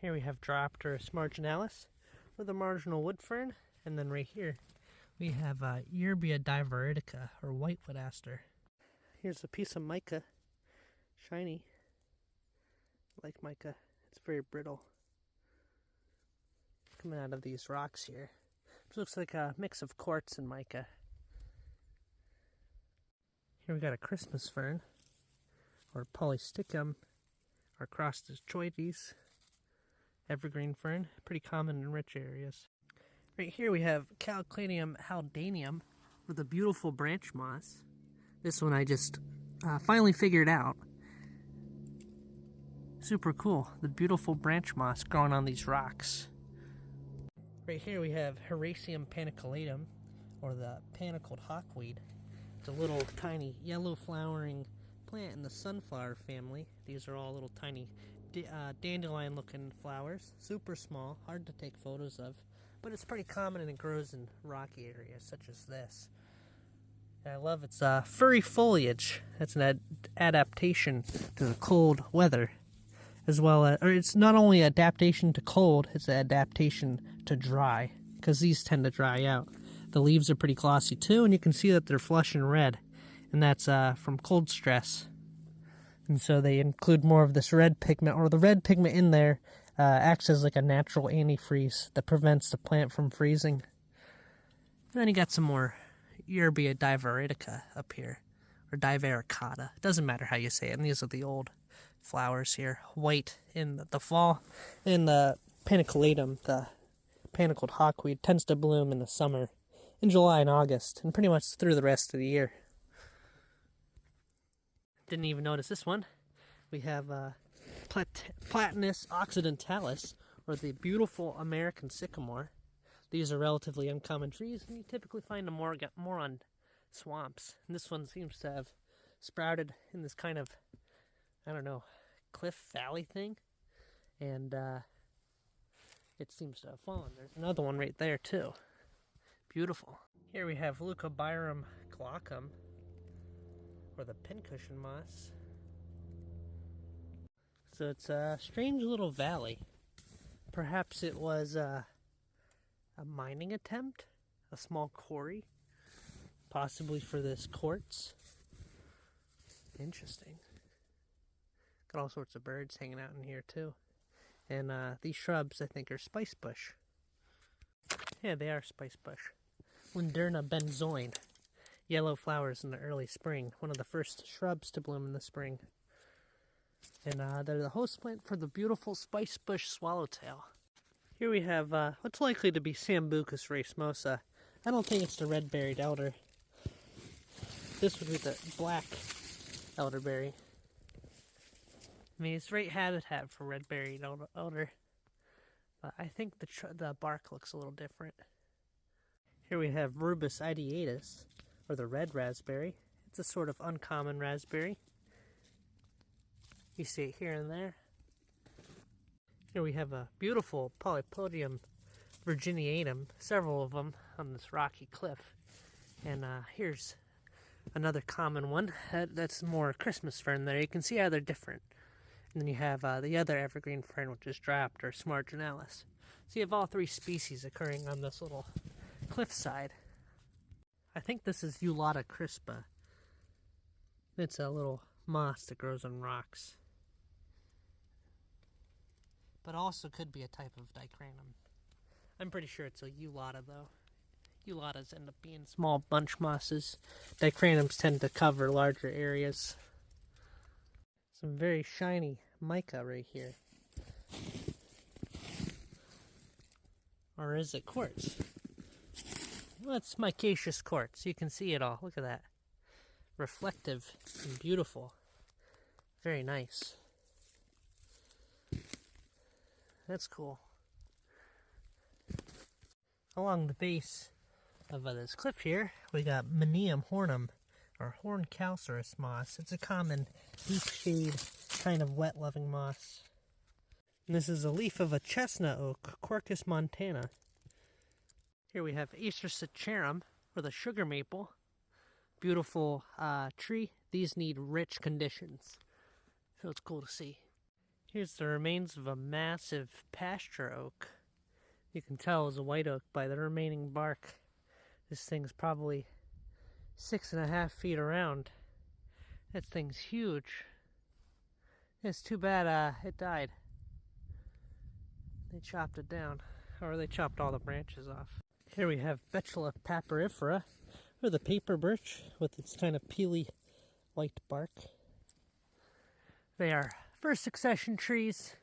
Here we have Diropterus marginalis with a marginal wood fern, and then right here we have Yerbia divaritica, or whitewood aster. Here's a piece of mica, shiny, like mica. It's very brittle, coming out of these rocks here. This looks like a mix of quartz and mica. Here we got a Christmas fern, or Polysticum, or Crossdeschoides, evergreen fern, pretty common in rich areas. Right here we have Calclanium haldanium with a beautiful branch moss. This one I just finally figured out. Super cool, the beautiful branch moss growing on these rocks. Right here we have Heraceium paniculatum, or the panicled hawkweed. It's a little tiny yellow flowering plant in the sunflower family. These are all little tiny dandelion looking flowers. Super small, hard to take photos of, but it's pretty common and it grows in rocky areas such as this. And I love its furry foliage. That's an adaptation to the cold weather, as well as, or it's not only adaptation to cold, it's an adaptation to dry, because these tend to dry out. The leaves are pretty glossy too, and you can see that they're flush and red, and that's from cold stress. And so they include more of this red pigment, or the red pigment in there acts as like a natural antifreeze that prevents the plant from freezing. And then you got some more Yerbia divaritica up here, or divaricata. It doesn't matter how you say it, and these are the old flowers here. White in the fall, and the paniculatum, the panicled hawkweed, tends to bloom in the summer, in July and August, and pretty much through the rest of the year. Didn't even notice this one. We have Platanus occidentalis, or the beautiful American sycamore. These are relatively uncommon trees, and you typically find them more on swamps. And this one seems to have sprouted in this kind of, I don't know, cliff valley thing, and it seems to have fallen. There's another one right there too. Beautiful. Here we have Leucobirum glaucum, or the pincushion moss. So it's a strange little valley. Perhaps it was a mining attempt, a small quarry, possibly for this quartz. Interesting. Got all sorts of birds hanging out in here too. And these shrubs, I think, are spice bush. Yeah, they are spice bush. Linderna benzoin. Yellow flowers in the early spring. One of the first shrubs to bloom in the spring. And they're the host plant for the beautiful spice bush swallowtail. Here we have what's likely to be Sambucus racemosa. I don't think it's the red-berried elder. This would be the black elderberry. I mean, it's great habitat for red-berried elder, but I think the bark looks a little different. Here we have Rubus ideatus, or the red raspberry. It's a sort of uncommon raspberry. You see it here and there. Here we have a beautiful Polypodium virginiatum, several of them on this rocky cliff. And here's another common one. That's more Christmas fern there. You can see how they're different. And then you have the other evergreen fern, which is Diropterus marginalis. So you have all three species occurring on this little cliffside. I think this is Eulata crispa. It's a little moss that grows on rocks. But also could be a type of dicranum. I'm pretty sure it's a Eulata though. Eulatas end up being small bunch mosses. Dicranums tend to cover larger areas. Some very shiny mica right here. Or is it quartz? Well, it's micaceous quartz. You can see it all. Look at that. Reflective and beautiful. Very nice. That's cool. Along the base of this cliff here, we got Minium hornum, or horn calcareous moss. It's a common deep shade kind of wet-loving moss. And this is a leaf of a chestnut oak, Quercus montana. Here we have Acer or the sugar maple. Beautiful tree. These need rich conditions, so it's cool to see. Here's the remains of a massive pasture oak. You can tell it was a white oak by the remaining bark. This thing's probably 6.5 feet around. That thing's huge. It's too bad it died. They chopped it down, or they chopped all the branches off. Here we have Betula papyrifera, or the paper birch, with its kind of peely white bark. They are first succession trees,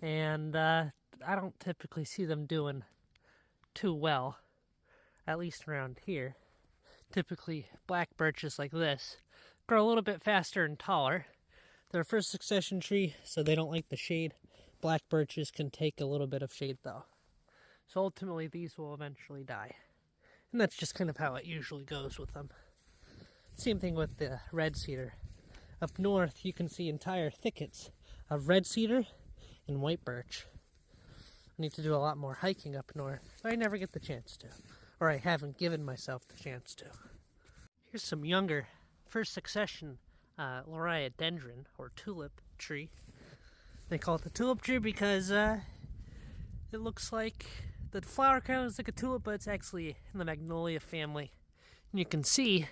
and I don't typically see them doing too well, at least around here. Typically, black birches like this grow a little bit faster and taller. They're a first succession tree, so they don't like the shade. Black birches can take a little bit of shade, though. So ultimately, these will eventually die. And that's just kind of how it usually goes with them. Same thing with the red cedar. Up north, you can see entire thickets of red cedar and white birch. I need to do a lot more hiking up north, but I never get the chance to. Or I haven't given myself the chance to. Here's some younger first succession Liriodendron, or tulip tree. They call it the tulip tree because it looks like the flower kind of looks like a tulip, but it's actually in the magnolia family. And you can see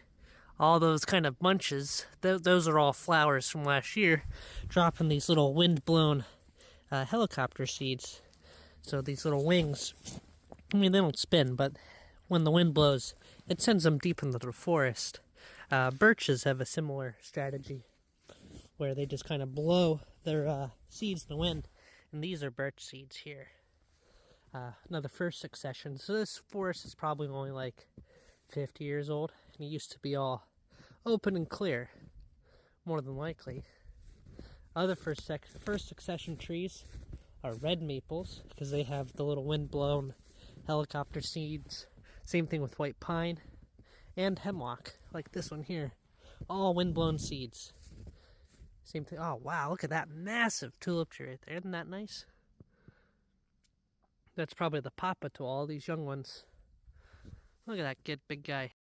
all those kind of bunches. Those are all flowers from last year, dropping these little wind-blown helicopter seeds. So these little wings, I mean, they don't spin, but when the wind blows, it sends them deep into the forest. Birches have a similar strategy, where they just kind of blow their seeds in the wind, and these are birch seeds here. Another first succession. So this forest is probably only like 50 years old, and it used to be all open and clear, more than likely. Other first succession trees are red maples, because they have the little wind-blown helicopter seeds. Same thing with white pine and hemlock, like this one here. All wind-blown seeds. Same thing. Oh, wow, look at that massive tulip tree right there. Isn't that nice? That's probably the papa to all these young ones. Look at that big guy.